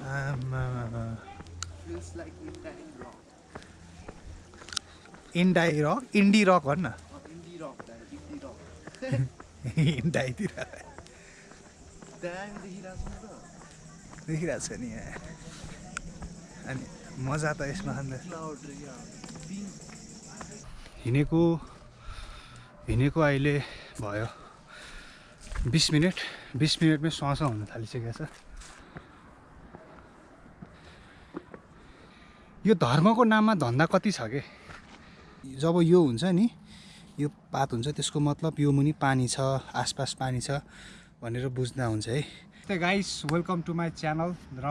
Feels like rock. Indie rock भन्न Indie rock, indie rock. हिँडाइतिर Damn, देखिरहेको छ नि यहाँ अनि मजा त यसमा अन्त cloud, हिँडेको अहिले भयो 20 मिनटमै श्वास हुन थालिसकेको छ। यो धर्मको नाममा धन्दा कति छ के? जब यो हुन्छ नि, यो पात हुन्छ, त्यसको मतलब यो मुनि पानी छ, आसपास पानी छ भनेर बुझ्दा हुन्छ है। Guys, welcome to my channel. र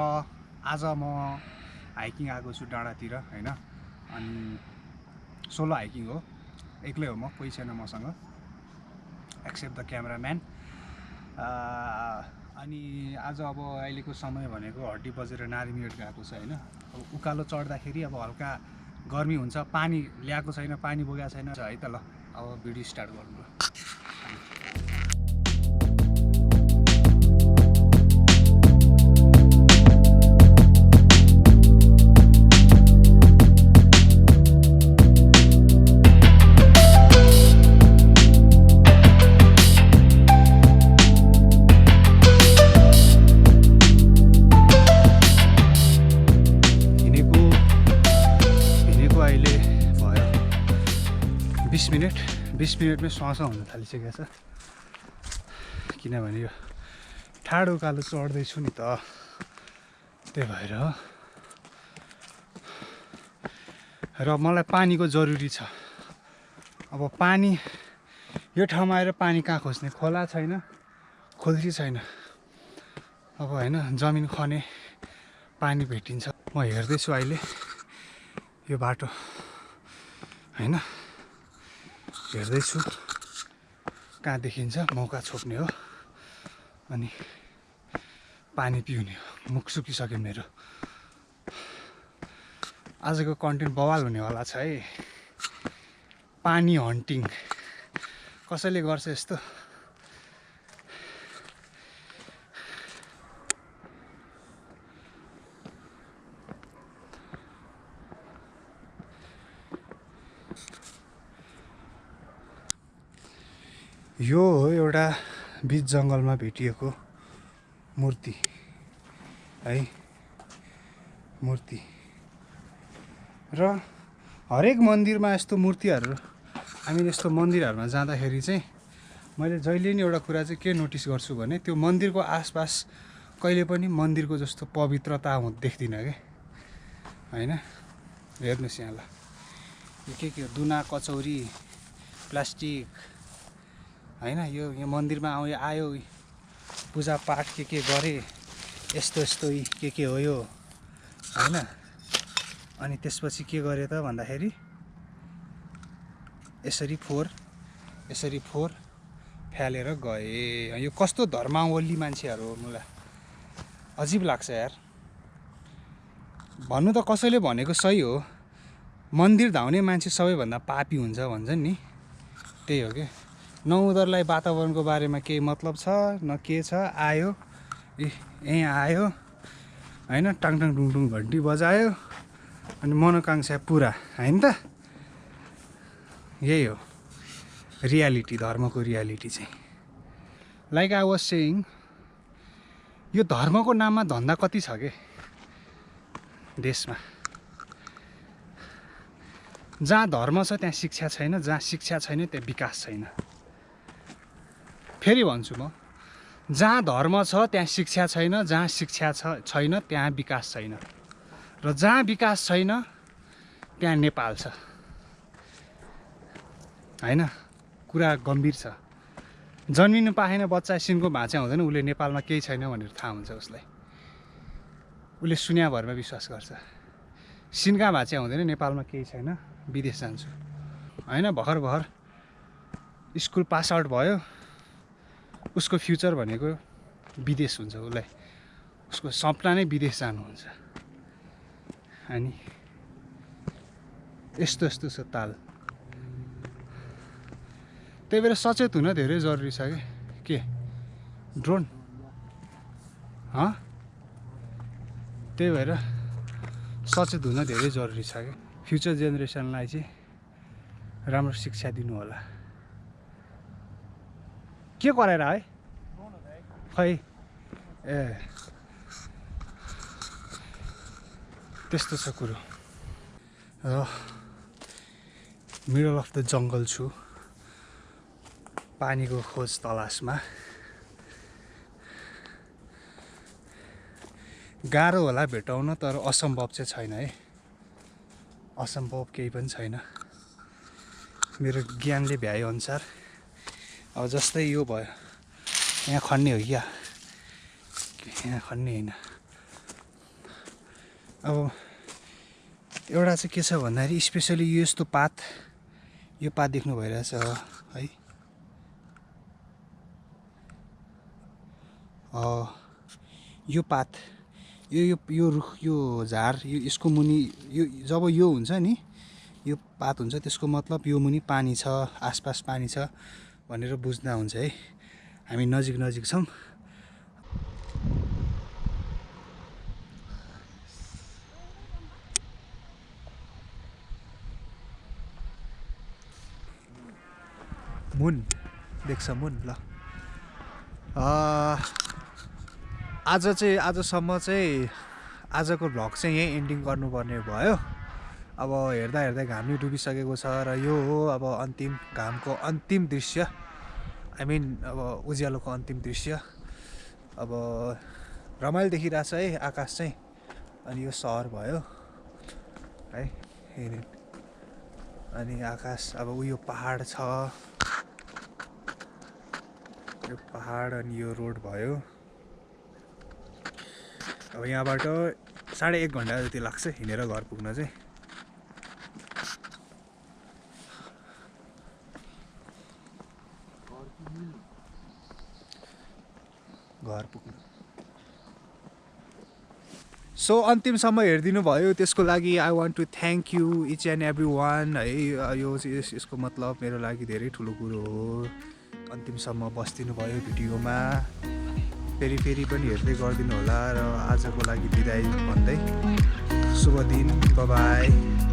आज म हाइकिङ आएको छु डाँडातिर हैन। अनि सोलो हाइकिङ हो, एक्लै हो म, कोही छैन मसँग एक्सेप्ट द क्यामेराम्यान। अनि आज अब अहिलेको समय भनेको हड्डी बजेर नारी मिनट गएको छ हैन। अब उकालो चढ्दाखेरि अब हल्का गर्मी हुन्छ, पानी ल्याएको छैन, पानी बोकेको छैन है त। ल अब भिडियो स्टार्ट गर्नु। अहिले भयो 20 मिनटमै श्वास हुन थालिसकेको छ। किनभने यो ठाडो उकालो चढ्दैछु नि त, त्यही भएर हो। र मलाई पानीको जरुरी छ। अब पानी यो ठाउँमा आएर पानी कहाँ खोज्ने? खोला छैन, खोल्सी छैन। अब होइन, जमिन खने पानी भेटिन्छ। म हेर्दैछु अहिले यो बाटो हैन, हेर्दैछु कहाँ देखिन्छ, मौका छोप्ने हो अनि पानी पिउने हो। मुख सुकिसक्यो मेरो। आजको कन्टेन्ट बवाल हुनेवाला छ है। पानी हन्टिङ कसैले गर्छ यस्तो? यो हो एउटा बीच जङ्गलमा भेटिएको मूर्ति है, मूर्ति। र हरेक मन्दिरमा यस्तो मूर्तिहरू, हामी यस्तो मन्दिरहरूमा जाँदाखेरि चाहिँ मैले जहिले नि एउटा कुरा चाहिँ के नोटिस गर्छु भने, त्यो मन्दिरको आसपास कहिले पनि मन्दिरको जस्तो पवित्रता देख्दिनँ क्या हैन। हेर्नुहोस् यहाँ, ल यो के हो? दुना, कचौरी, प्लास्टिक हैन। यो मन्दिरमा आयो, पूजापाठ के गरे, यस्तो के हो यो हैन। अनि त्यसपछि के गरे त भन्दाखेरि यसरी फोर फ्यालेर गए। यो कस्तो धर्मावली मान्छेहरू हो? मलाई अजिब लाग्छ यार। भन्नु त कसैले भनेको सही हो, मन्दिर धाउने मान्छे सबैभन्दा पापी हुन्छ भन्छन् नि, त्यही हो क्या। न उनीहरूलाई वातावरणको बारेमा केही मतलब छ न के छ। आयो यहीँ आयो हैन, टाङटाङ टुङटुङ घन्टी बजायो अनि मनोकांक्षा पुरा हैन त। यही हो रियालिटी, धर्मको रियालिटी चाहिँ। लाइक आई वाज सेइङ, यो धर्मको नाममा धन्दा कति छ के देशमा? जहाँ धर्म छ त्यहाँ शिक्षा छैन, जहाँ शिक्षा छैन त्यहाँ विकास छैन। फेरि भन्छु म, जहाँ धर्म छ त्यहाँ शिक्षा छैन, जहाँ शिक्षा छैन त्यहाँ विकास छैन, र जहाँ विकास छैन त्यहाँ नेपाल छ हैन। कुरा गम्भीर छ। जन्मिनु पाएन बच्चा, सिनको भाँचा हुँदैन, उसले नेपालमा केही छैन भनेर थाहा हुन्छ उसलाई। उसले सुन्याभरमा विश्वास गर्छ। सिनका भाँचा हुँदैन, नेपालमा केही छैन, विदेश जान्छु हैन। भर्खर स्कुल पास आउट भयो, उसको फ्युचर भनेको विदेश हुन्छ। उसलाई उसको सपना नै विदेश जानु हुन्छ। अनि यस्तो छ ताल। त्यही भएर सचेत हुन धेरै जरुरी छ के ड्रोन त्यही भएर सचेत हुन धेरै जरुरी छ क्या फ्युचर जेनेरेसनलाई चाहिँ राम्रो शिक्षा दिनु होला के गरेर है खै ए त्यस्तो छ कुरो र मिडल अफ द जङ्गल छु पानीको खोज तलासमा गाह्रो होला भेटाउन तर असम्भव चाहिँ छैन है असम्भव केही पनि छैन मेरो ज्ञानले भ्याए अनुसार अब जस्तै यो भयो यहाँ खन्ने हो क्या यहाँ खन्ने होइन अब एउटा चाहिँ के छ भन्दाखेरि स्पेसली यो यस्तो पात यो पात देख्नु भइरहेछ है यो पात यो रुख यो झार यो यसको मुनि यो जब यो हुन्छ नि यो पात हुन्छ त्यसको मतलब यो मुनि पानी छ आसपास पानी छ भनेर बुझ्दा हुन्छ है हामी नजिक नजिक छौँ मुन देख्छ मुन ल आजसम्म चाहिँ आजको भ्लग चाहिँ यहीँ एन्डिङ गर्नुपर्ने भयो अब हेर्दा हेर्दै घाम नै डुबिसकेको छ र यो हो अब अन्तिम घामको अन्तिम दृश्य आई मिन अब उज्यालोको अन्तिम दृश्य अब रमाइलो देखिरहेछ है आकाश चाहिँ अनि यो सहर भयो है अनि आकाश अब उयो पहाड छ यो पहाड अनि यो रोड भयो अब यहाँबाट 1.5 घन्टा जति लाग्छ हिँडेर घर पुग्न चाहिँ घर पुग्नु सो अन्तिमसम्म हेरिदिनु भयो त्यसको लागि I want to thank you each and every one है यो यसको मतलब मेरो लागि धेरै ठुलो कुरो हो अन्तिमसम्म बस्दिनु भयो भिडियोमा फेरि पनि हेर्दै गरिदिनु होला र आजको लागि बिदाई भन्दै शुभ दिन बाइ बाइ